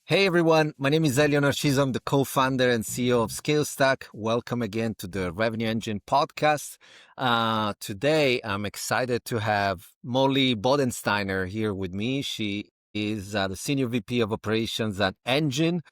Hey everyone, my name is Eleanor Shiz. I'm the co-founder and CEO of Scalestack. Welcome again to the Revenue Engine podcast. Today, I'm excited to have Mollie Bodensteiner here with me. She is the Senior VP of Operations at Engine.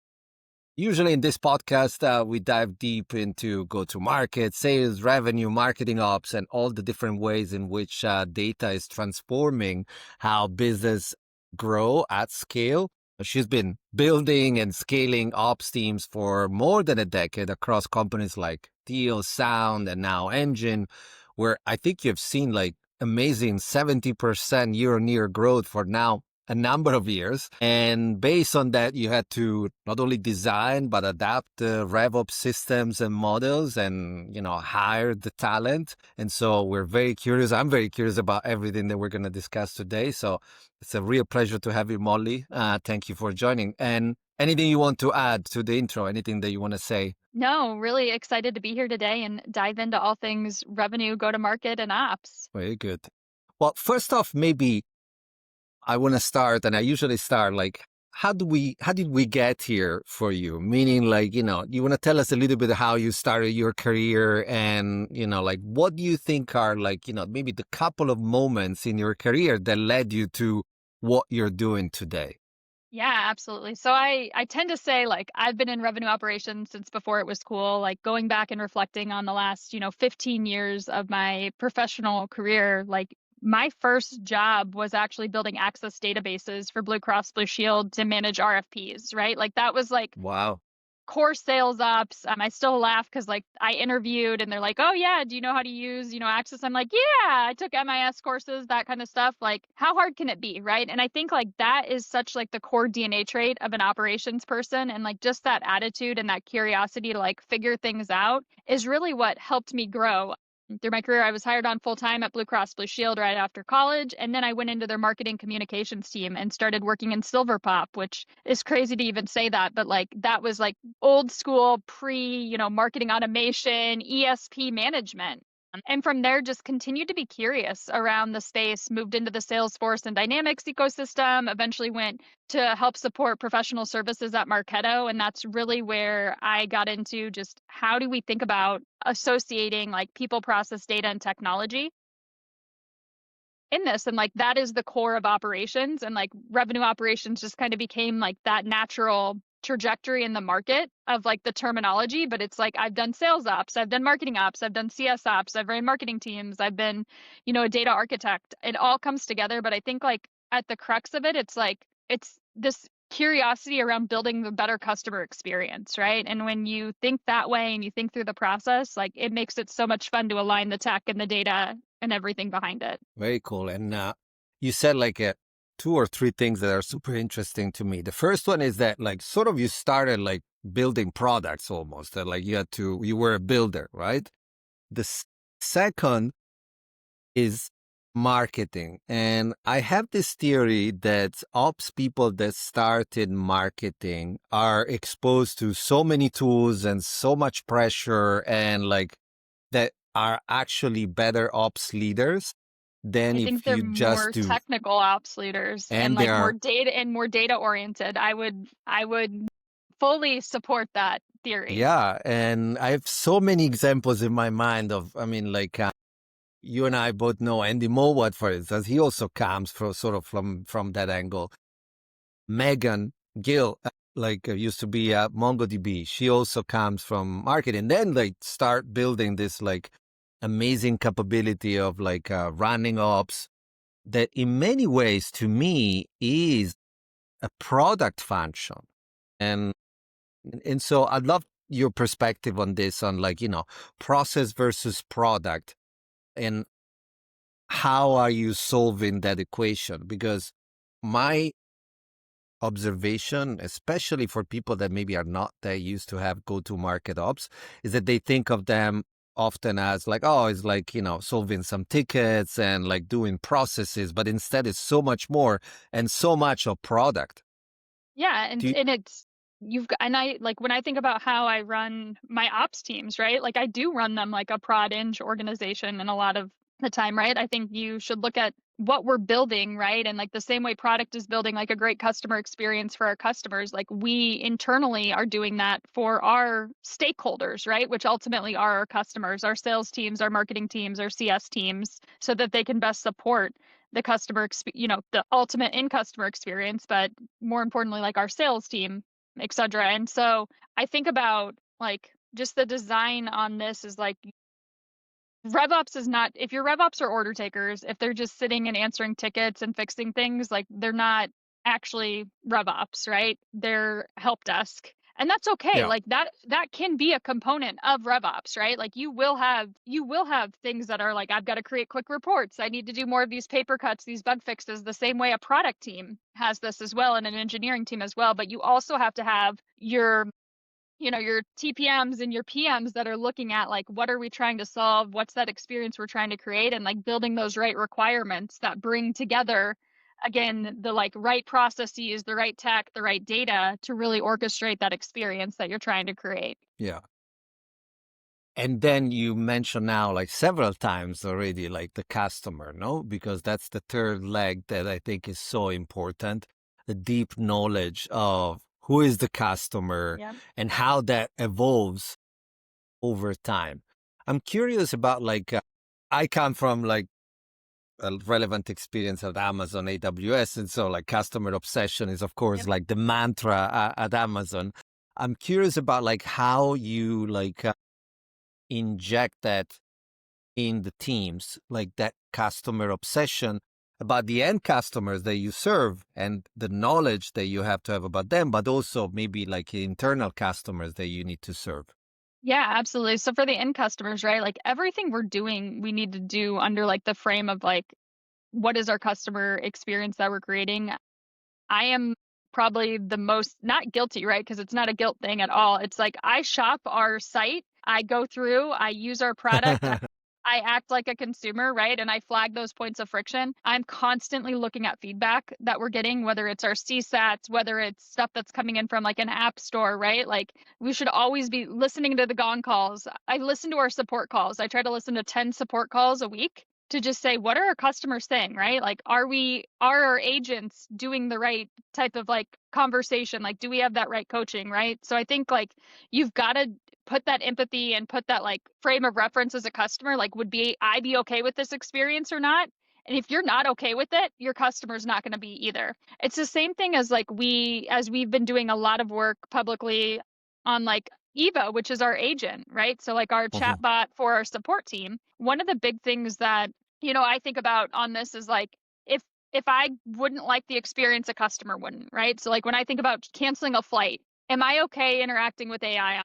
Usually in this podcast, we dive deep into go-to-market, sales, revenue, marketing ops, and all the different ways in which data is transforming how business grow at scale. She's been building and scaling ops teams for more than a decade across companies like Deal, Sound, and now Engine, where I think you've seen like amazing 70% year-on-year growth for now a number of years. And based on that, you had to not only design, but adapt the RevOps systems and models and, hire the talent. And so we're very curious. I'm very curious about everything that we're going to discuss today. So it's a real pleasure to have you, Mollie. Thank you for joining. And anything you want to add to the intro, anything that you want to say? No, really excited to be here today and dive into all things revenue, go-to-market, and ops. Very good. Well, first off, maybe I want to start, and I usually start like, how did we get here for you? Meaning like, you want to tell us a little bit how you started your career and, like what do you think are like, maybe the couple of moments in your career that led you to what you're doing today? Yeah, absolutely. So I tend to say like I've been in revenue operations since before it was cool, like going back and reflecting on the last, 15 years of my professional career, like my first job was actually building access databases for Blue Cross Blue Shield to manage RFPs, right? Like that was like Wow. core sales ops. I still laugh because like I interviewed and they're like, "Oh yeah, do you know how to use, Access?" I'm like, "Yeah, I took MIS courses, that kind of stuff." Like, how hard can it be, right? And I think like that is such like the core DNA trait of an operations person, and like just that attitude and that curiosity to like figure things out is really what helped me grow. Through my career, I was hired on full time at Blue Cross Blue Shield right after college. And then I went into their marketing communications team and started working in Silver Pop, which is crazy to even say that. But like that was like old school pre, marketing automation, ESP management. And from there, just continued to be curious around the space, moved into the Salesforce and Dynamics ecosystem, eventually went to help support professional services at Marketo. And that's really where I got into just how do we think about associating like people, process, data, and technology in this. And like that is the core of operations, and like revenue operations just kind of became like that natural trajectory in the market of like the terminology. But it's like I've done sales ops, I've done marketing ops, I've done CS ops, I've ran marketing teams, I've been, a data architect. It all comes together. But I think like at the crux of it, it's like it's this curiosity around building the better customer experience, right? And when you think that way and you think through the process, like it makes it so much fun to align the tech and the data and everything behind it. Very cool. And you said like two or three things that are super interesting to me. The first one is that like sort of you started like building products almost, that like you were a builder, right? The second is marketing. And I have this theory that ops people that started marketing are exposed to so many tools and so much pressure and like that are actually better ops leaders than I think if they're you just more do. technical ops leaders and And they like are, more data oriented. I would fully support that theory. yeah. And I have so many examples in my mind of, I mean, like, you and I both know Andy Mowat, for instance. He also comes from sort of from that angle. Megan Gill, used to be at MongoDB. She also comes from marketing. Then like start building this like amazing capability of like running ops that in many ways to me is a product function. And and so I'd love your perspective on this, on like, process versus product, and how are you solving that equation? Because my observation, especially for people that maybe are not that used to have go-to-market ops, is that they think of them often as like, oh, it's like, solving some tickets and like doing processes, but instead it's so much more and so much of product. Yeah, Do you, and it's you've got, and I like when I think about how I run my ops teams, right? Like I do run them like a prod eng organization in a lot of the time, right? I think you should look at what we're building, right? And like the same way product is building like a great customer experience for our customers, like we internally are doing that for our stakeholders, right? Which ultimately are our customers, our sales teams, our marketing teams, our CS teams, so that they can best support the the ultimate in customer experience, but more importantly, like our sales team, etc. And so I think about like just the design on this is like RevOps is not, if your RevOps are order takers, if they're just sitting and answering tickets and fixing things, like they're not actually RevOps, right? They're help desk. And that's okay. Yeah. Like that can be a component of RevOps, right? Like you will have things that are like, I've got to create quick reports. I need to do more of these paper cuts, these bug fixes, the same way a product team has this as well, and an engineering team as well. But you also have to have your TPMs and your PMs that are looking at like, what are we trying to solve? What's that experience we're trying to create? And like building those right requirements that bring together, again, the like right processes, the right tech, the right data to really orchestrate that experience that you're trying to create. Yeah. And then you mentioned now like several times already, like the customer, no? Because that's the third leg that I think is so important. The deep knowledge of who is the customer Yeah. and how that evolves over time. I'm curious about I come from like a relevant experience at Amazon AWS. And so like customer obsession is of course Yep. like the mantra at Amazon. I'm curious about like how you inject that in the teams, like that customer obsession about the end customers that you serve and the knowledge that you have to have about them, but also maybe like internal customers that you need to serve. Yeah, absolutely. So for the end customers, right? Like everything we're doing, we need to do under like the frame of like, what is our customer experience that we're creating? I am probably the most not guilty, right? Because it's not a guilt thing at all. It's like I shop our site, I go through, I use our product, I act like a consumer, right? And I flag those points of friction. I'm constantly looking at feedback that we're getting, whether it's our CSATs, whether it's stuff that's coming in from like an app store, right? Like we should always be listening to the gong calls. I listen to our support calls. I try to listen to 10 support calls a week to just say, what are our customers saying, right? Like, are our agents doing the right type of like conversation? Like, do we have that right coaching, right? So I think like you've got to put that empathy and put that like frame of reference as a customer, like I be okay with this experience or not? And if you're not okay with it, your customer's not going to be either. It's the same thing as like as we've been doing a lot of work publicly on like Eva, which is our agent, right? So like our Mhm. chatbot for our support team. One of the big things that, I think about on this is like if I wouldn't like the experience, a customer wouldn't, right? So like when I think about canceling a flight, am I okay interacting with AI?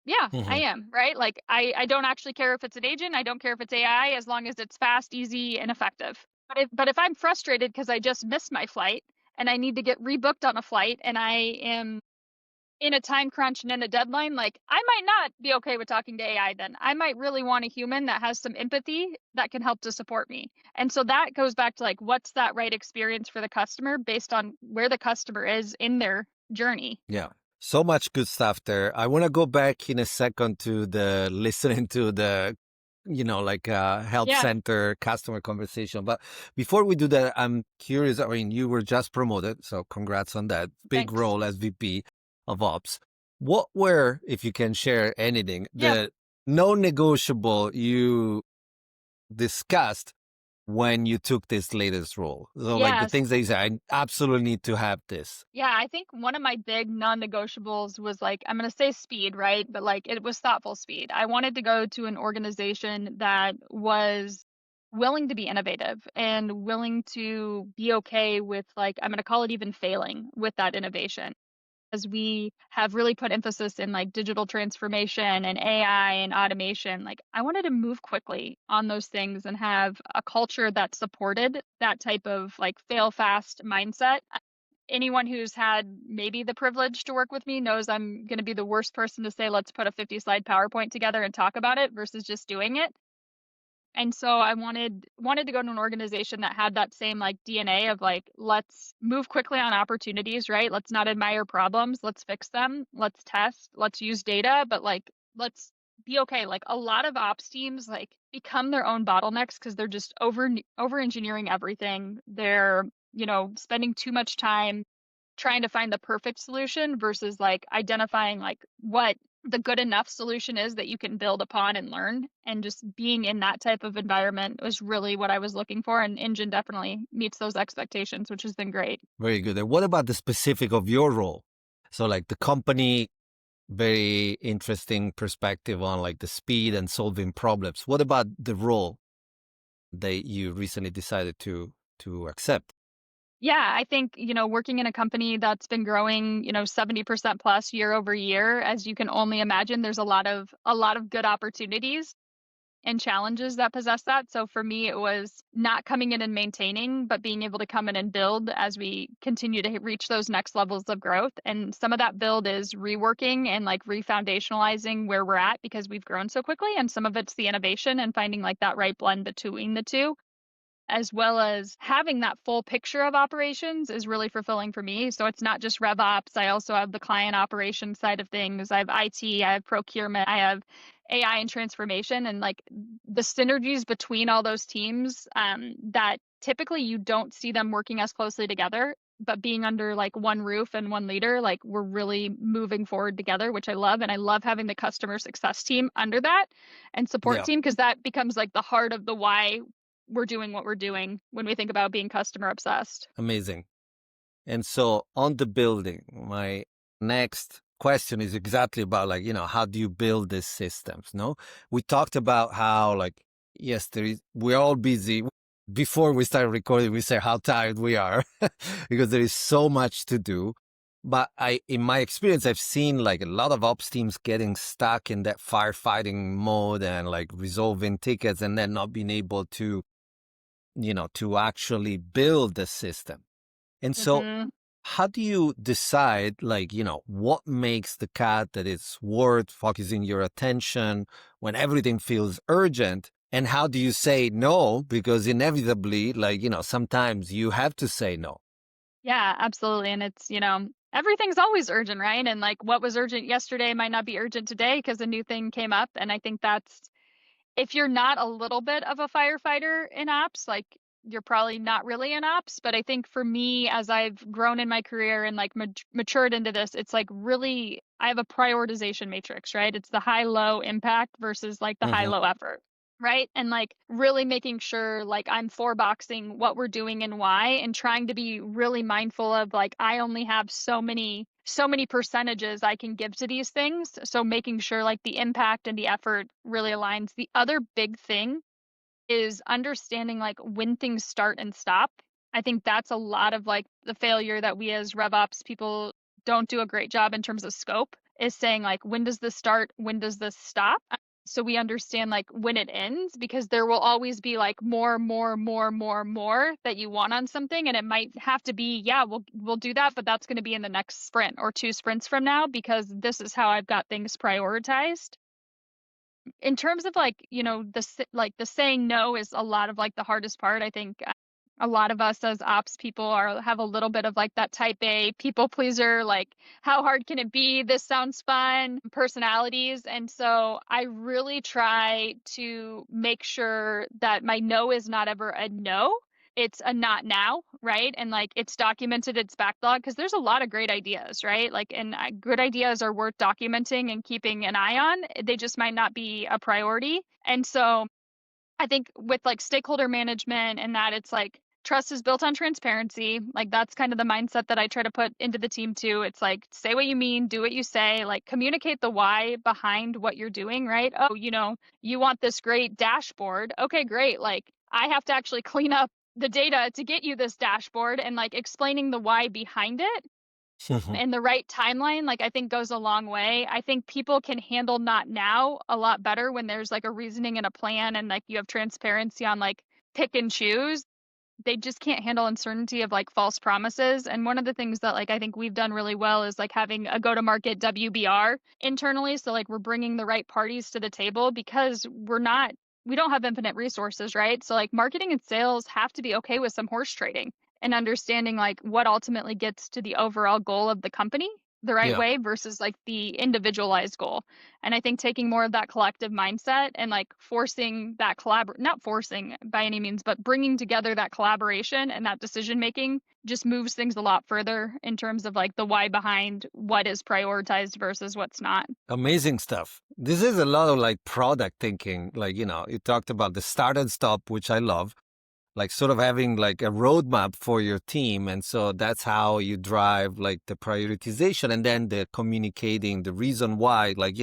Yeah, I Mhm. am, right? Like I don't actually care if it's an agent. I don't care if it's AI as long as it's fast, easy, and effective. But if I'm frustrated because I just missed my flight and I need to get rebooked on a flight and I am in a time crunch and in a deadline, like I might not be okay with talking to AI then. I might really want a human that has some empathy that can help to support me. And so that goes back to like what's that right experience for the customer based on where the customer is in their journey. Yeah. So much good stuff there. I want to go back in a second to the listening to the, help Yeah, center customer conversation. But before we do that, I'm curious. I mean, you were just promoted, so congrats on that big thanks. role as VP of Ops. What were, if you can share anything, Yeah. the non-negotiable you discussed when you took this latest role? So, like the Yes. things that you say, I absolutely need to have this. Yeah, I think one of my big non-negotiables was like, I'm going to say speed, right? But like it was thoughtful speed. I wanted to go to an organization that was willing to be innovative and willing to be okay with like, I'm going to call it even failing with that innovation. As we have really put emphasis in like digital transformation and AI and automation, like I wanted to move quickly on those things and have a culture that supported that type of like fail fast mindset. Anyone who's had maybe the privilege to work with me knows I'm going to be the worst person to say, let's put a 50 slide PowerPoint together and talk about it versus just doing it. And so I wanted to go to an organization that had that same like DNA of like, let's move quickly on opportunities, right? Let's not admire problems. Let's fix them. Let's test. Let's use data, but like, let's be okay. Like a lot of ops teams, like become their own bottlenecks because they're just over engineering everything. They're, spending too much time trying to find the perfect solution versus like identifying like what the good enough solution is that you can build upon and learn. And just being in that type of environment was really what I was looking for. And Engine definitely meets those expectations, which has been great. Very good. And what about the specific of your role? So like the company, very interesting perspective on like the speed and solving problems. What about the role that you recently decided to accept? Yeah, I think, working in a company that's been growing, 70% plus year over year, as you can only imagine, there's a lot of good opportunities and challenges that possess that. So for me, it was not coming in and maintaining, but being able to come in and build as we continue to reach those next levels of growth. And some of that build is reworking and like refoundationalizing where we're at because we've grown so quickly. And some of it's the innovation and finding like that right blend between the two, as well as having that full picture of operations is really fulfilling for me. So it's not just RevOps. I also have the client operations side of things. I have IT, I have procurement, I have AI and transformation, and like the synergies between all those teams that typically you don't see them working as closely together, but being under like one roof and one leader, like we're really moving forward together, which I love. And I love having the customer success team under that and support Yeah, team because that becomes like the heart of the why we're doing what we're doing when we think about being customer obsessed. amazing. And so on the building, my next question is exactly about like, how do you build these systems? No, we talked about how like, yes, we're all busy. Before we started recording, we said how tired we are because there is so much to do. But in my experience, I've seen like a lot of ops teams getting stuck in that firefighting mode and like resolving tickets and then not being able to actually build the system. And so Hmm. how do you decide, like, what makes the cat that it's worth focusing your attention when everything feels urgent? And how do you say no? Because inevitably, like, sometimes you have to say no. Yeah, absolutely. And it's, everything's always urgent, right? And like what was urgent yesterday might not be urgent today because a new thing came up. And I think that's if you're not a little bit of a firefighter in ops, like you're probably not really in ops. But I think for me, as I've grown in my career and like matured into this, it's like really, I have a prioritization matrix, right? It's the high low impact versus like the high Hmm. low effort. Right. And like really making sure like I'm four boxing what we're doing and why, and trying to be really mindful of like, I only have so many percentages I can give to these things. So making sure like the impact and the effort really aligns. The other big thing is understanding like when things start and stop. I think that's a lot of like the failure that we as RevOps people don't do a great job in terms of scope, is saying like, when does this start? When does this stop? So we understand like when it ends, because there will always be like more that you want on something. And it might have to be, yeah, we'll do that, but that's going to be in the next sprint or two sprints from now, because this is how I've got things prioritized. In terms of like, like the saying no is a lot of like the hardest part. I think a lot of us as ops people have a little bit of like that type A people pleaser, like how hard can it be? This sounds fun personalities. And so I really try to make sure that my no is not ever a no. It's a not now, right? And like it's documented, it's backlog, because there's a lot of great ideas, right? Like, and good ideas are worth documenting and keeping an eye on. They just might not be a priority. And so I think with like stakeholder management and that, it's like trust is built on transparency. Like that's kind of the mindset that I try to put into the team too. It's like say what you mean, do what you say, like communicate the why behind what you're doing, right? Oh, you want this great dashboard. Okay, great. Like I have to actually clean up the data to get you this dashboard, and like explaining the why behind it and the right timeline, like I think goes a long way. I think people can handle not now a lot better when there's like a reasoning and a plan, and like you have transparency on like pick and choose. They just can't handle uncertainty of like false promises. And one of the things that like I think we've done really well is like having a go to market WBR internally. So like we're bringing the right parties to the table, because we don't have infinite resources, right? So like marketing and sales have to be okay with some horse trading and understanding like what ultimately gets to the overall goal of the company. the right Yeah. way versus like the individualized goal. And I think taking more of that collective mindset and like forcing that not forcing by any means, but bringing together that collaboration and that decision making just moves things a lot further in terms of like the why behind what is prioritized versus what's not. Amazing stuff. This is a lot of like product thinking. Like, you talked about the start and stop, which I love, like sort of having like a roadmap for your team. And so that's how you drive like the prioritization and then the communicating the reason why, like,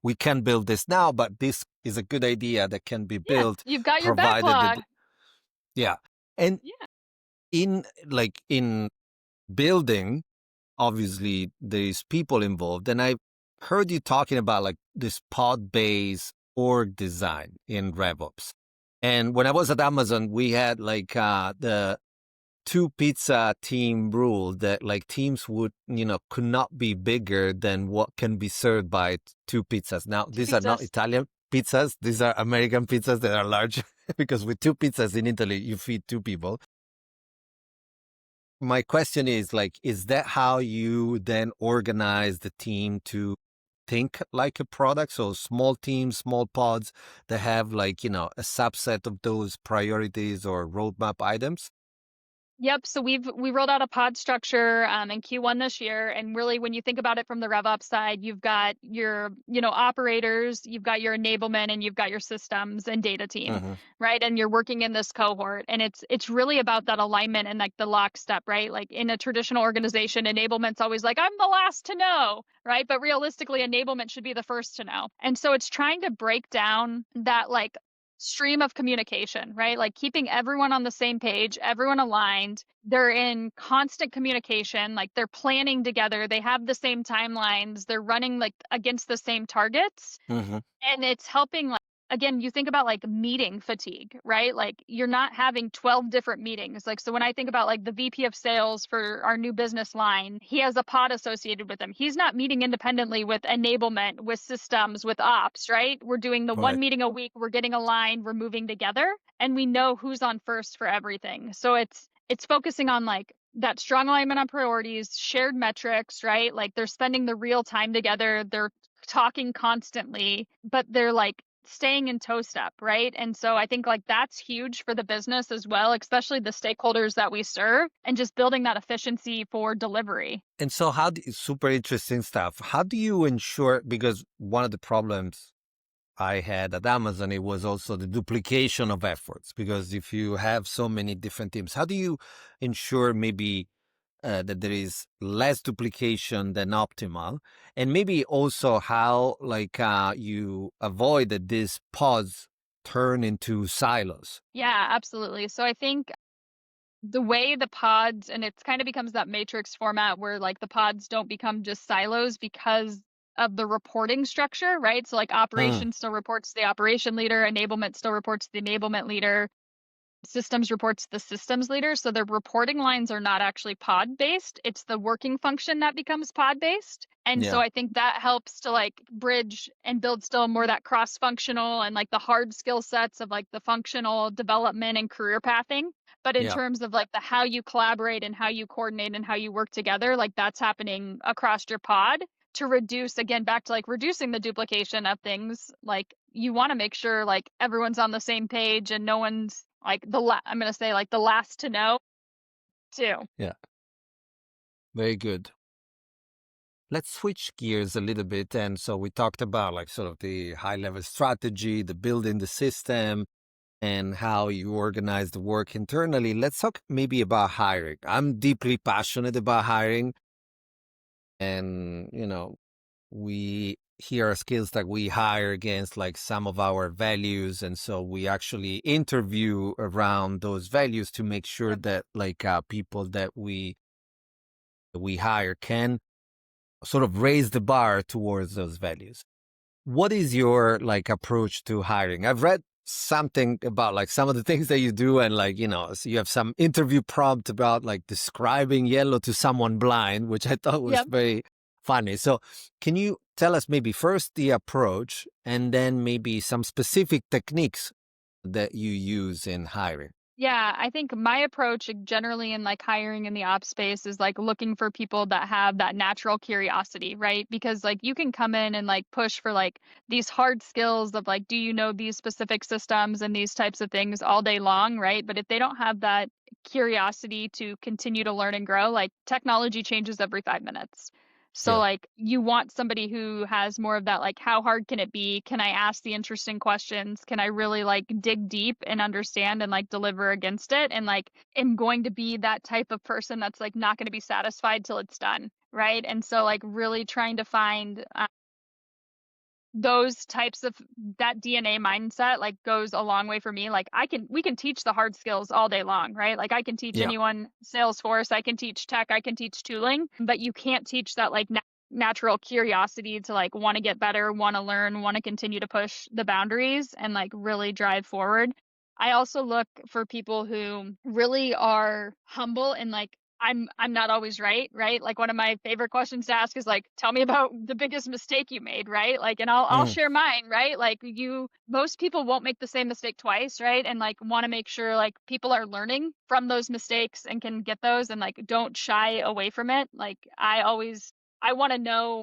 we can build this now, but this is a good idea that can be Yeah, built you've got your provided backlog. that, yeah. And Yeah. in building, obviously there's people involved. And I heard you talking about like this pod-based org design in RevOps. And when I was at Amazon, we had like the two pizza team rule that like teams would, could not be bigger than what can be served by two pizzas. Now, Two these are not pizzas. Italian pizzas. These are American pizzas that are large because with two pizzas in Italy, you feed two people. My question is like, is that how you then organize the team to think like a product? So small teams, small pods that have like, a subset of those priorities or roadmap items? Yep. So we rolled out a pod structure in Q1 this year, and really, when you think about it from the RevOps side, you've got your operators, you've got your enablement, and you've got your systems and data team, Hmm. right? And you're working in this cohort, and it's really about that alignment and like the lockstep, right? Like in a traditional organization, enablement's always like I'm the last to know, right? But realistically, enablement should be the first to know, and so it's trying to break down that like stream of communication, right? Like keeping everyone on the same page, everyone aligned. They're in constant communication, like they're planning together, they have the same timelines, they're running like against the same targets. Hmm. And it's helping, like, again, you think about like meeting fatigue, right? Like you're not having 12 different meetings. Like, so when I think about like the VP of sales for our new business line, he has a pod associated with him. He's not meeting independently with enablement, with systems, with ops, right? We're doing the one Right. meeting a week, we're getting aligned, we're moving together, and we know who's on first for everything. So it's focusing on like that strong alignment on priorities, shared metrics, right? Like they're spending the real time together, they're talking constantly, but they're like staying in toe step, right? And so I think like that's huge for the business as well, especially the stakeholders that we serve, and just building that efficiency for delivery. And so super interesting stuff. How do you ensure, because one of the problems I had at Amazon, it was also the duplication of efforts. Because if you have so many different teams, how do you ensure maybe that there is less duplication than optimal, and maybe also how like you avoid that these pods turn into silos? Yeah, absolutely. So I think the way the pods, and it's kind of becomes that matrix format where like the pods don't become just silos because of the reporting structure, right? So like Mm, operations still reports to the operation leader, enablement still reports to the enablement leader, systems reports to the systems leader. So their reporting lines are not actually pod based. It's the working function that becomes pod based. And so yeah, I think that helps to like bridge and build still more that cross functional and like the hard skill sets of like the functional development and career pathing. But in yeah, terms of like the how you collaborate and how you coordinate and how you work together, like that's happening across your pod to reduce, again, back to like reducing the duplication of things. Like you want to make sure like everyone's on the same page and no one's like I'm going to say like the last to know too. yeah. Very good. Let's switch gears a little bit. And so we talked about like sort of the high level strategy, the building the system, and how you organize the work internally. Let's talk maybe about hiring. I'm deeply passionate about hiring. And, we here are skills that we hire against like some of our values. And so we actually interview around those values to make sure Yep. that like people that we hire can sort of raise the bar towards those values. What is your like approach to hiring? I've read something about like some of the things that you do, and like, so you have some interview prompt about like describing yellow to someone blind, which I thought was Yep. very funny. So can you tell us maybe first the approach and then maybe some specific techniques that you use in hiring? Yeah, I think my approach generally in like hiring in the ops space is like looking for people that have that natural curiosity, right? Because like you can come in and like push for like these hard skills of like, do you know these specific systems and these types of things all day long, right? But if they don't have that curiosity to continue to learn and grow, like technology changes every 5 minutes. So Yeah. like you want somebody who has more of that like how hard can it be? Can I ask the interesting questions? Can I really like dig deep and understand and like deliver against it? And like am going to be that type of person that's like not going to be satisfied till it's done, right? And so like really trying to find those types of that DNA mindset like goes a long way for me. Like we can teach the hard skills all day long, right? Like I can teach Yeah. anyone Salesforce, I can teach tech, I can teach tooling, but you can't teach that like natural curiosity to like want to get better, want to learn, want to continue to push the boundaries and like really drive forward. I also look for people who really are humble and like I'm not always right, right? Like one of my favorite questions to ask is like, tell me about the biggest mistake you made, right? Like, and I'll Mm. share mine, right? Like most people won't make the same mistake twice, right? And like want to make sure like people are learning from those mistakes and can get those and like don't shy away from it. Like I want to know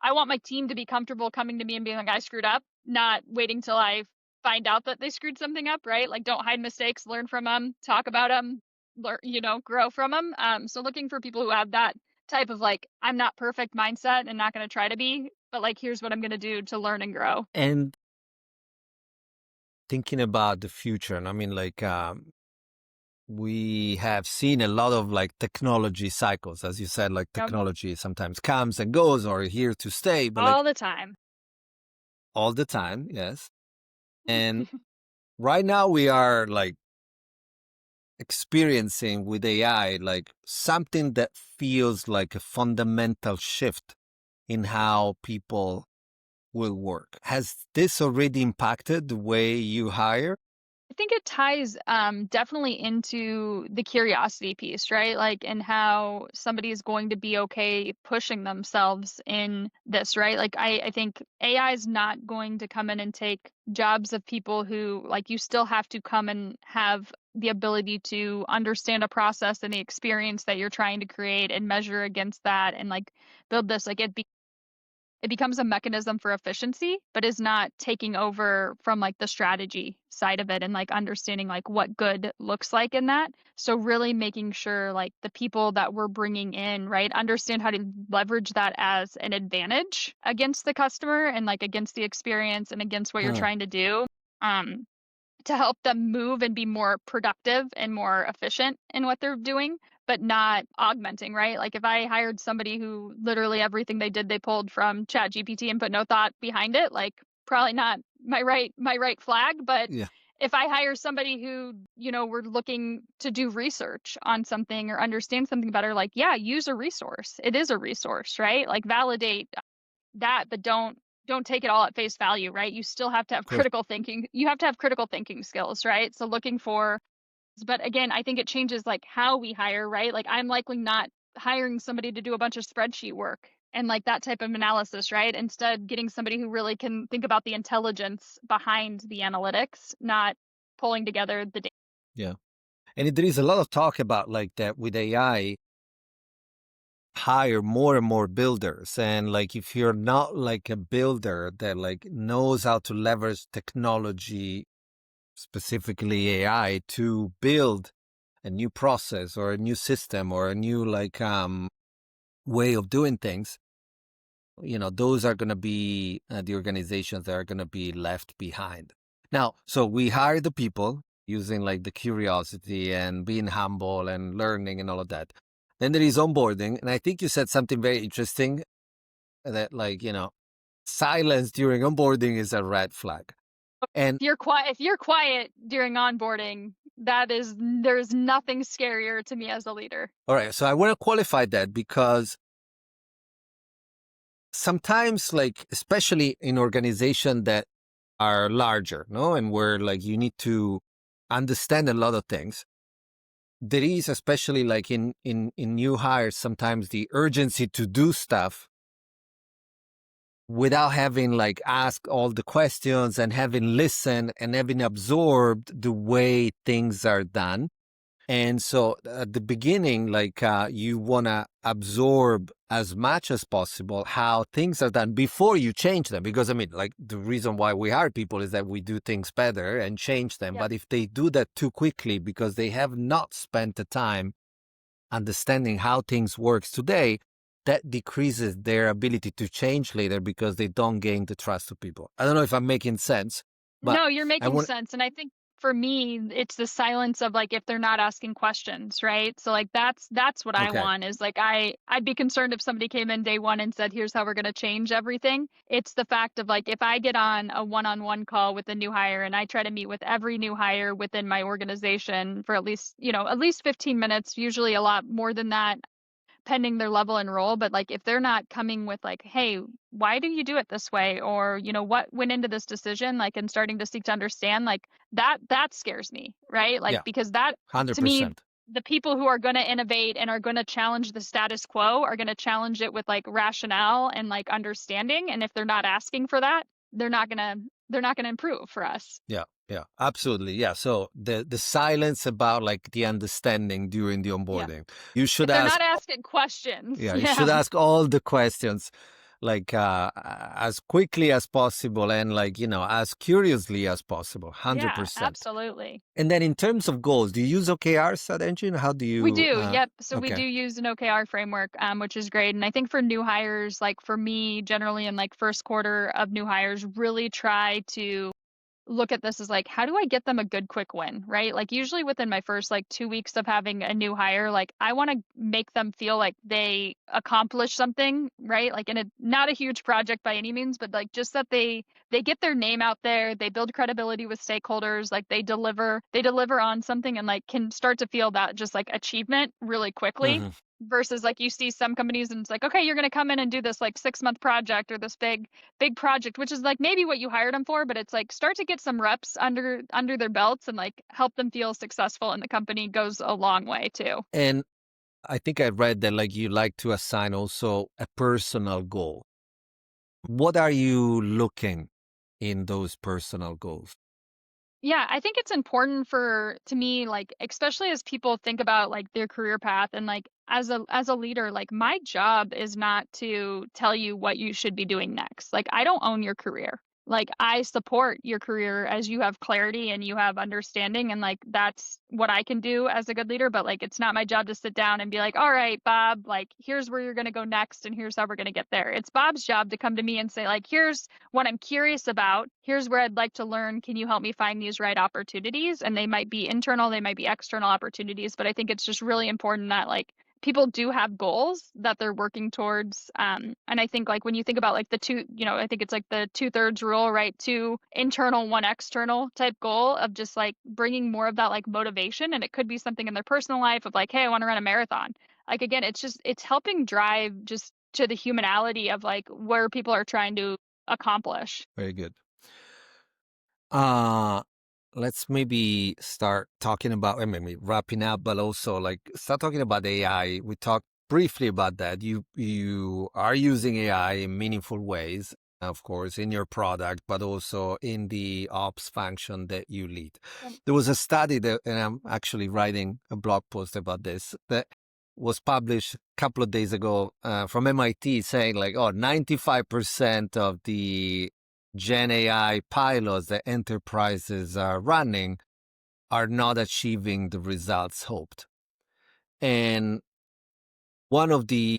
I want my team to be comfortable coming to me and being like, I screwed up, not waiting till I find out that they screwed something up, right? Like, don't hide mistakes, learn from them, talk about them, learn, grow from them. So looking for people who have that type of like, I'm not perfect mindset and not going to try to be, but like, here's what I'm going to do to learn and grow. And thinking about the future, and I mean, like, we have seen a lot of like technology cycles, as you said, like Yep. technology sometimes comes and goes or here to stay, but like All the time. all the time, yes. And right now we are like experiencing with AI like something that feels like a fundamental shift in how people will work. Has this already impacted the way you hire? I think it ties definitely into the curiosity piece, right? Like, and how somebody is going to be okay pushing themselves in this, right? Like, I think AI is not going to come in and take jobs of people who, like, you still have to come and have the ability to understand a process and the experience that you're trying to create and measure against that and like build this. Like, it becomes a mechanism for efficiency, but is not taking over from like the strategy side of it and like understanding like what good looks like in that. So really making sure like the people that we're bringing in, right, understand how to leverage that as an advantage against the customer and like against the experience and against what you're Mm, trying to do. Um, to help them move and be more productive and more efficient in what they're doing, but not augmenting, right? Like if I hired somebody who literally everything they did they pulled from Chat GPT and put no thought behind it, like probably not my right flag. But yeah. if I hire somebody who, we're looking to do research on something or understand something better, like yeah, use a resource. It is a resource, right? Like validate that, but don't take it all at face value, right? You still have to have Of course. critical thinking. You have to have critical thinking skills, right? So looking for, but again, I think it changes like how we hire, right? Like I'm likely not hiring somebody to do a bunch of spreadsheet work and like that type of analysis, right? Instead, getting somebody who really can think about the intelligence behind the analytics, not pulling together the data. Yeah. And there is a lot of talk about like that with AI, hire more and more builders. And like if you're not like a builder that like knows how to leverage technology, specifically AI, to build a new process or a new system or a new like way of doing things, those are going to be the organizations that are going to be left behind. Now, so we hire the people using like the curiosity and being humble and learning and all of that. Then there is onboarding. And I think you said something very interesting that like, silence during onboarding is a red flag. And If you're quiet during onboarding, there's nothing scarier to me as a leader. all right, so I want to qualify that because sometimes like, especially in organizations that are larger, no? And where like you need to understand a lot of things. There is, especially like in new hires, sometimes the urgency to do stuff without having like asked all the questions and having listened and having absorbed the way things are done. And so at the beginning, like you want to absorb as much as possible how things are done before you change them. Because I mean, like the reason why we hire people is that we do things better and change them. Yep. But if they do that too quickly because they have not spent the time understanding how things works today, that decreases their ability to change later because they don't gain the trust of people. I don't know if I'm making sense, but No, you're I making want, sense, and I think for me, it's the silence of, like, if they're not asking questions, right? So, like, that's what I okay, want is, like, I'd be concerned if somebody came in day 1 and said, "Here's how we're gonna change everything." It's the fact of, like, if I get on a one-on-one call with a new hire and I try to meet with every new hire within my organization for at least, at least 15 minutes, usually a lot more than that, pending their level and role, but like if they're not coming with like, hey, why do you do it this way, or what went into this decision, like, and starting to seek to understand, like, that scares me, right? Like, yeah, because that, to me, 100%. the people who are going to innovate and are going to challenge the status quo are going to challenge it with like rationale and like understanding, and if they're not asking for that, they're not going to improve for us. Yeah, yeah, absolutely. Yeah. So the silence about like the understanding during the Yeah, onboarding. You should if they're ask, not asking questions. yeah, you should Yeah. ask all the questions like as quickly as possible and like, as curiously as possible. Yeah, 100%. absolutely. And then in terms of goals, do you use OKRs at Engine? How do We you do, yep. So we okay. do use an OKR framework, which is great. And I think for new hires, like for me, generally in like first quarter of new hires, really try to look at this as like, how do I get them a good quick win, right? Like usually within my first like 2 weeks of having a new hire, like I want to make them feel like they accomplished something, right? Like in a not a huge project by any means, but like just that they get their name out there, they build credibility with stakeholders, like they deliver on something and like can start to feel that just like achievement really quickly. Hmm. Versus like you see some companies and it's like, okay, you're going to come in and do this like 6-month project or this big project, which is like maybe what you hired them for, but it's like start to get some reps under their belts and like help them feel successful in the company goes a long way too. And I think I read that like you like to assign also a personal goal. What are you looking in those personal goals? Yeah, I think it's important for to me, like, especially as people think about like their career path and like as a leader, like my job is not to tell you what you should be doing next. Like I don't own your career. Like I support your career as you have clarity and you have understanding, and like that's what I can do as a good leader, but like it's not my job to sit down and be like, "All right, Bob, like here's where you're going to go next and here's how we're going to get there." It's Bob's job to come to me and say like, "Here's what I'm curious about. Here's where I'd like to learn. Can you help me find these right opportunities?" And they might be internal, they might be external opportunities, but I think it's just really important that like people do have goals that they're working towards. And I think like when you think about like the two, I think it's like the 2/3 rule, right? Two internal, one external type goal of just like bringing more of that like motivation. And it could be something in their personal life of like, hey, I want to run a marathon. Like again, it's helping drive just to the humanality of like where people are trying to accomplish. Very good. Uh let's maybe start talking about maybe wrapping up, but also like start talking about AI. We talked briefly about that. You are using AI in meaningful ways, of course, in your product, but also in the ops function that you lead. Um, There was a study that, and I'm actually writing a blog post about this, that was published a couple of days ago from MIT saying like, oh, 95% of the Gen AI pilots that enterprises are running are not achieving the results hoped. And one of the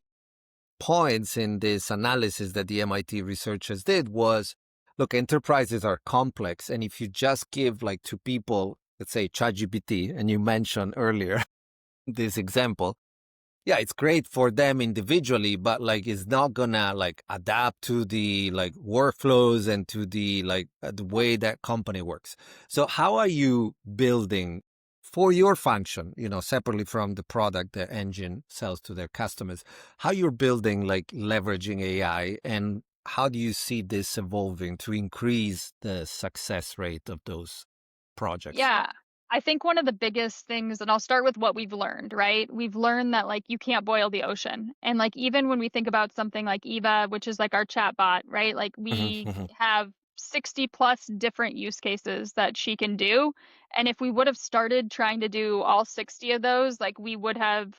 points in this analysis that the MIT researchers did was, look, enterprises are complex. And if you just give like to people, let's say ChatGPT, and you mentioned earlier this example, yeah, it's great for them individually, but like it's not gonna like adapt to the like workflows and to the like the way that company works. So how are you building for your function, separately from the product that Engine sells to their customers, how you're building like leveraging AI, and how do you see this evolving to increase the success rate of those projects? Yeah. I think one of the biggest things, and I'll start with what we've learned, right? We've learned that like you can't boil the ocean. And like even when we think about something like Eva, which is like our chat bot, right? Like Mhm, we mhm. have 60 plus different use cases that she can do. And if we would have started trying to do all 60 of those, like we would have,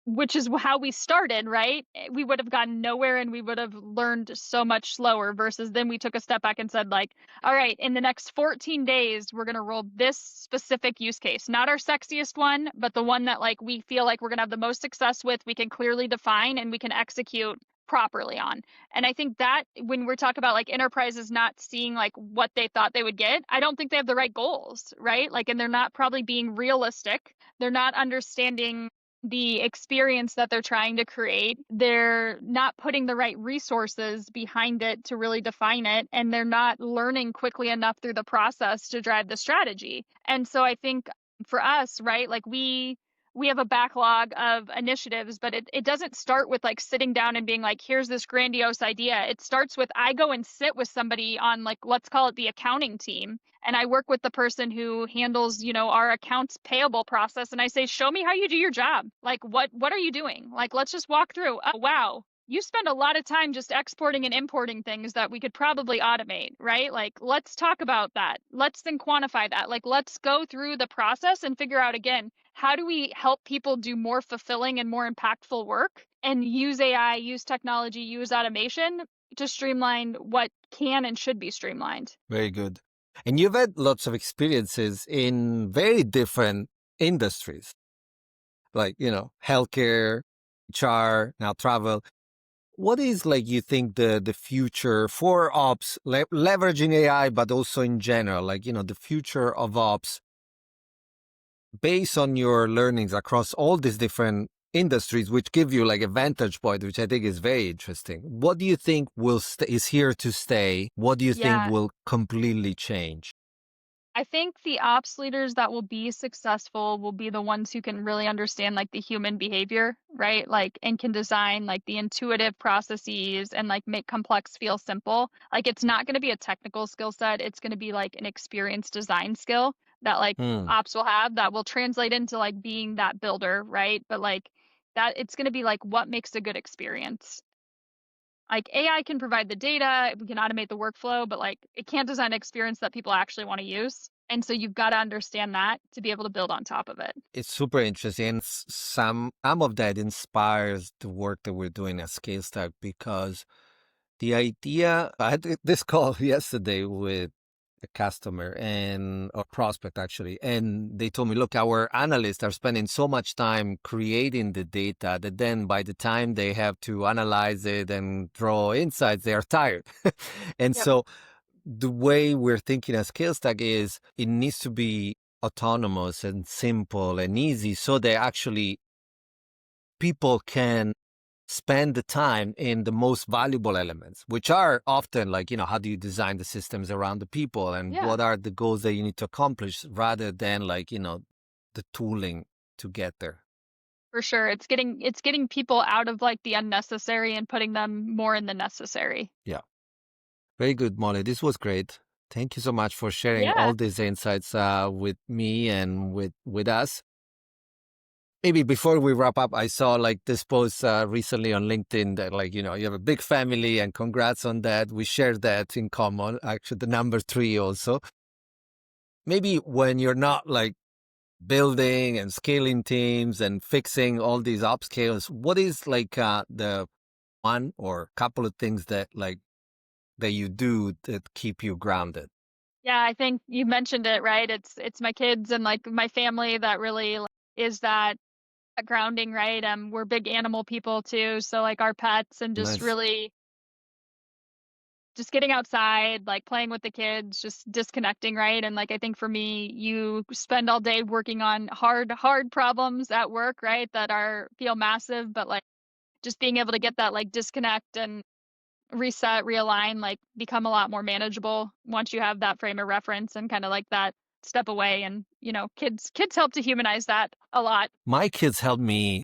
which is how we started, right? We would have gotten nowhere and we would have learned so much slower versus then we took a step back and said like, all right, in the next 14 days, we're going to roll this specific use case, not our sexiest one, but the one that like we feel like we're going to have the most success with, we can clearly define and we can execute properly on. And I think that when we're talking about like enterprises not seeing like what they thought they would get, I don't think they have the right goals, right? Like, and they're not probably being realistic. They're not understanding the experience that they're trying to create. They're not putting the right resources behind it to really define it, and they're not learning quickly enough through the process to drive the strategy. And so I think for us, right, like we have a backlog of initiatives, but it doesn't start with like sitting down and being like, here's this grandiose idea. It starts with I go and sit with somebody on like, let's call it the accounting team, and I work with the person who handles, our accounts payable process, and I say, "Show me how you do your job. Like what are you doing? Like let's just walk through. Oh, wow. You spend a lot of time just exporting and importing things that we could probably automate, right? Like let's talk about that. Let's then quantify that. Like let's go through the process and figure out again, how do we help people do more fulfilling and more impactful work and use AI, use technology, use automation to streamline what can and should be streamlined." Very good. And you've had lots of experiences in very different industries, like, healthcare, HR, now travel. What is like you think the future for ops, leveraging AI, but also in general, like, the future of ops based on your learnings across all these different industries, which give you like a vantage point, which I think is very interesting. What do you think is here to stay? What do you think Yeah, will completely change? I think the ops leaders that will be successful will be the ones who can really understand like the human behavior, right? Like, and can design like the intuitive processes and like make complex feel simple. Like, it's not going to be a technical skill set. It's going to be like an experience design skill that like Hmm. ops will have that will translate into like being that builder, right? But like that, it's going to be like what makes a good experience. Like AI can provide the data, we can automate the workflow, but like it can't design an experience that people actually want to use. And so you've got to understand that to be able to build on top of it. It's super interesting. And some of that inspires the work that we're doing at Scalestack because the idea, I had this call yesterday with a customer and a prospect actually, and they told me, look, our analysts are spending so much time creating the data that then by the time they have to analyze it and draw insights, they are tired. And Yep. so the way we're thinking at Scalestack is it needs to be autonomous and simple and easy so that actually people can spend the time in the most valuable elements, which are often like, how do you design the systems around the people and Yeah, what are the goals that you need to accomplish rather than like, the tooling to get there. for sure. It's getting people out of like the unnecessary and putting them more in the necessary. Yeah. Very good, Molly. This was great. Thank you so much for sharing Yeah. all these insights with me and with us. Maybe before we wrap up, I saw like this post recently on LinkedIn that like, you have a big family and congrats on that. We share that in common. Actually, the number 3 also. Maybe when you're not like building and scaling teams and fixing all these upscales, what is like the one or couple of things that like that you do that keep you grounded? Yeah, I think you mentioned it, right? It's my kids and like my family that really like, is that grounding, right? We're big animal people too, so like our pets and just Nice. really just getting outside, like playing with the kids, just disconnecting, right? And like I think for me, you spend all day working on hard problems at work, right? That are feel massive, but like just being able to get that like disconnect and reset, realign, like become a lot more manageable once you have that frame of reference and kind of like that step away. And kids help to humanize that a lot. My kids help me.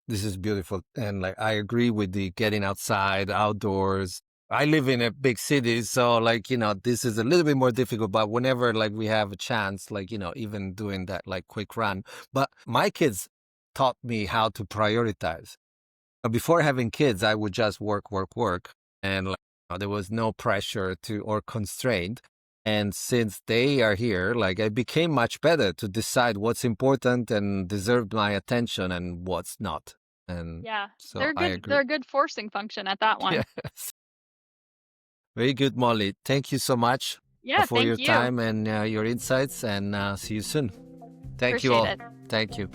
This is beautiful. And like, I agree with the getting outside, outdoors. I live in a big city, so like, this is a little bit more difficult, but whenever like we have a chance, like, even doing that like quick run. But my kids taught me how to prioritize. Before having kids, I would just work, work, work. And like, there was no pressure to or constraint. And since they are here, like I became much better to decide what's important and deserved my attention and what's not. And Yeah, so they're I good. agree. They're a good forcing function at that one. Yes. Very good, Molly. Thank you so much Yeah, for thank your you. time and your insights, and see you soon. Thank you Appreciate all. it. Thank you.